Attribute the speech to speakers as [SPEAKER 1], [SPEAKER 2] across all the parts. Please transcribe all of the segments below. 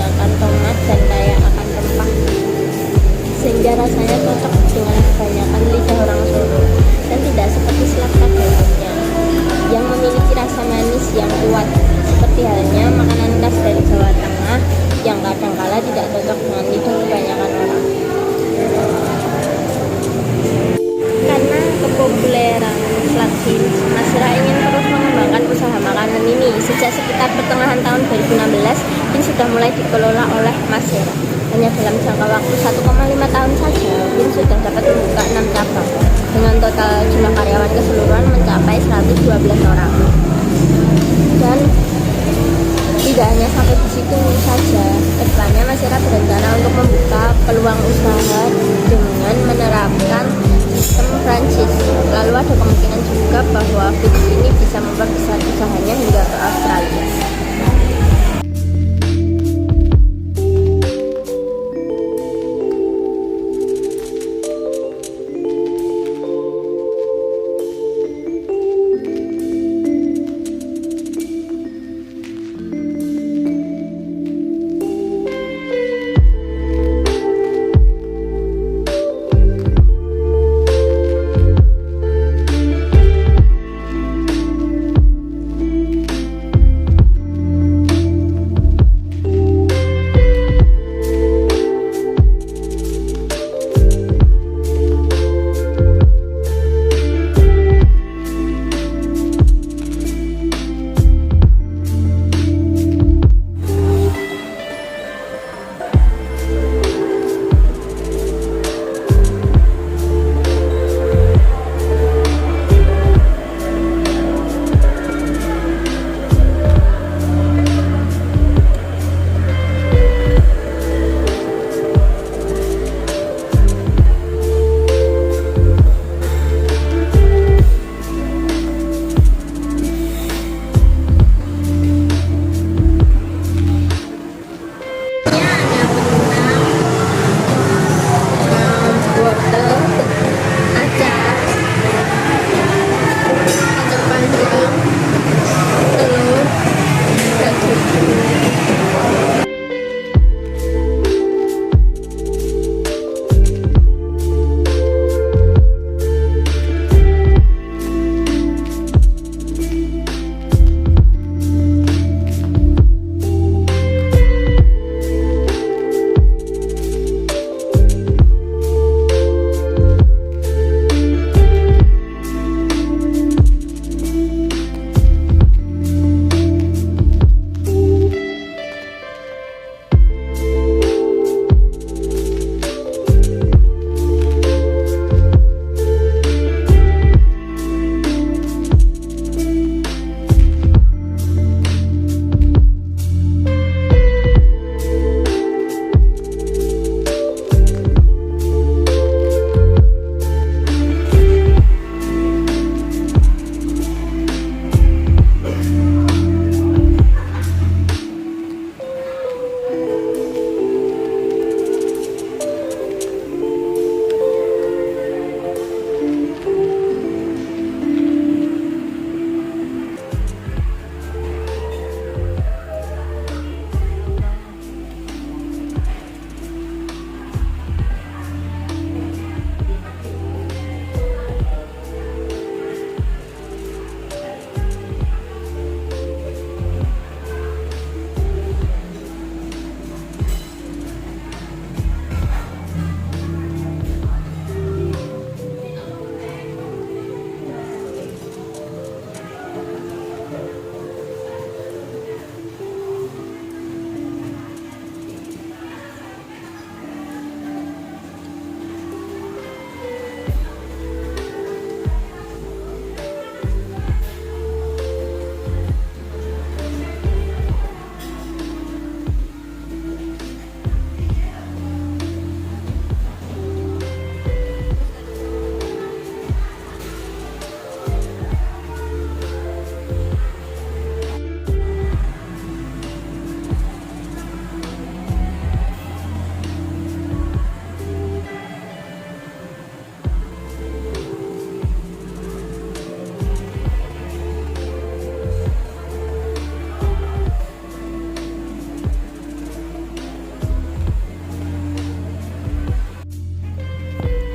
[SPEAKER 1] menggunakan tomat dan kaya akan rempah, sehingga rasanya cocok dengan kebanyakan lidah orang Solo dan tidak seperti selap pada umumnya yang memiliki rasa manis yang kuat, seperti halnya makanan khas dari Jawa Tengah yang kadangkala tidak cocok dengan lidah kebanyakan orang. Karena kepopuleran Flatfish, Masira ingin terus mengembangkan usaha makanan ini. Sejak sekitar pertengahan tahun 2016, Bin sudah mulai dikelola oleh Masira. Hanya dalam jangka waktu 1,5 tahun saja, Bin sudah dapat membuka 6 cabang dengan total jumlah karyawan keseluruhan mencapai 112 orang. Dan tidak hanya sampai di situ saja, kedepannya Masira berencana untuk membuka peluang usaha dengan menerapkan sistem franchise. Lalu ada kemungkinan juga bahwa Fitch ini bisa memperbesar usahanya hingga ke Australia.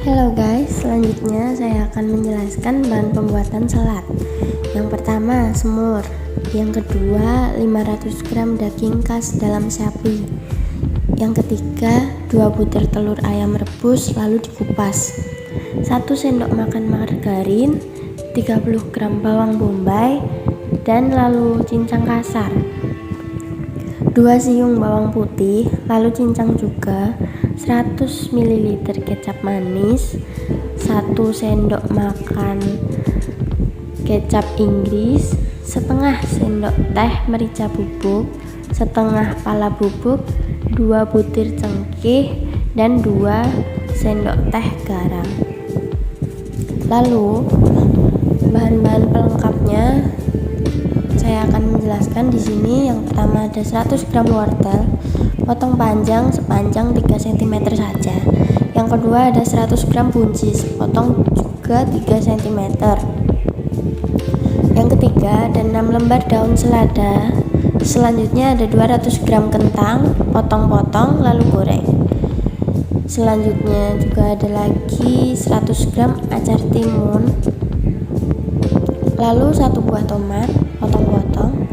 [SPEAKER 1] Halo guys, selanjutnya saya akan menjelaskan bahan pembuatan salad. Yang pertama, semur. Yang kedua, 500 gram daging khas dalam sapi. Yang ketiga, 2 butir telur ayam rebus lalu dikupas. 1 sendok makan margarin, 30 gram bawang bombay, dan lalu cincang kasar. 2 siung bawang putih, lalu cincang juga. 100 ml kecap manis, 1 sendok makan kecap Inggris, setengah sendok teh merica bubuk, setengah pala bubuk, 2 butir cengkeh, dan 2 sendok teh garam. Lalu bahan-bahan pelengkapnya saya akan menjelaskan di sini. Yang pertama ada 100 gram wortel potong panjang sepanjang 3 cm saja. Yang kedua ada 100 gram buncis potong juga 3 cm. Yang ketiga ada 6 lembar daun selada. Selanjutnya ada 200 gram kentang potong-potong lalu goreng. Selanjutnya juga ada lagi 100 gram acar timun, lalu 1 buah tomat potong-potong,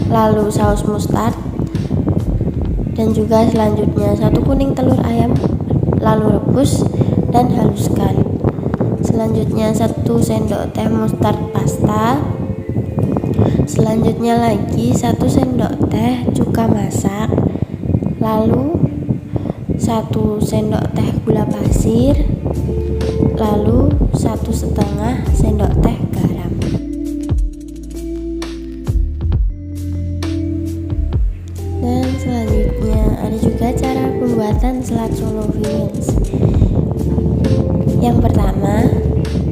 [SPEAKER 1] lalu saus mustard, dan juga selanjutnya 1 kuning telur ayam lalu rebus dan haluskan. Selanjutnya 1 sendok teh mustard pasta. Selanjutnya lagi 1 sendok teh cuka masak, lalu 1 sendok teh gula pasir, lalu 1,5 sendok teh garam. Dan selanjutnya ada juga cara pembuatan salad Solo Villains. Yang pertama,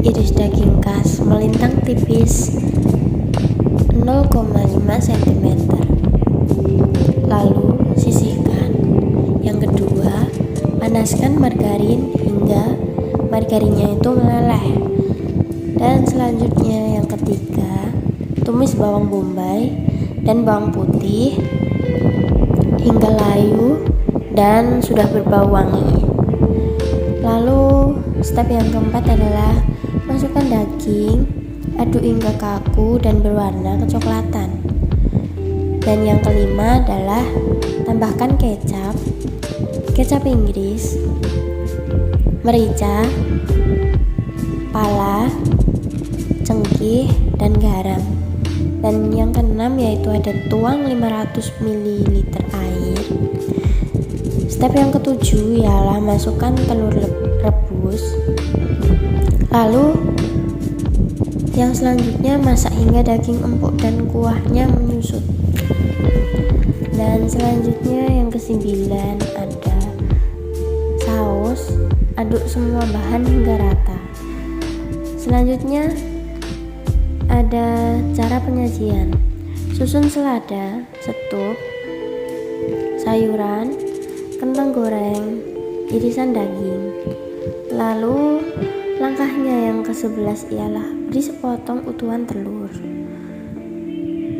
[SPEAKER 1] iris daging khas melintang tipis 0,5 cm, lalu sisihkan. Yang kedua, panaskan margarin hingga margarinnya itu meleleh. Dan selanjutnya yang ketiga, tumis bawang bombay dan bawang putih hingga layu dan sudah berbau wangi. Lalu step yang keempat adalah masukkan daging, aduk hingga kaku dan berwarna kecoklatan. Dan yang kelima adalah tambahkan kecap Inggris, merica, pala, cengkeh, dan garam. Dan yang keenam yaitu ada tuang 500 ml air. Step yang ketujuh ialah masukkan telur rebus. Lalu yang selanjutnya masak hingga daging empuk dan kuahnya menyusut. Dan selanjutnya yang kesembilan ada saus, aduk semua bahan hingga rata. Selanjutnya ada cara penyajian. Susun selada, setup, sayuran, kentang goreng, irisan daging. Lalu langkahnya yang ke-11 ialah beri sepotong utuhan telur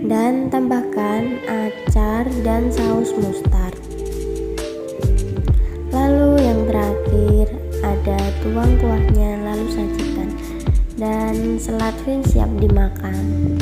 [SPEAKER 1] dan tambahkan acar dan saus mustard. Lalu yang terakhir ada tuang kuahnya lalu sajikan, dan salad Villains siap dimakan.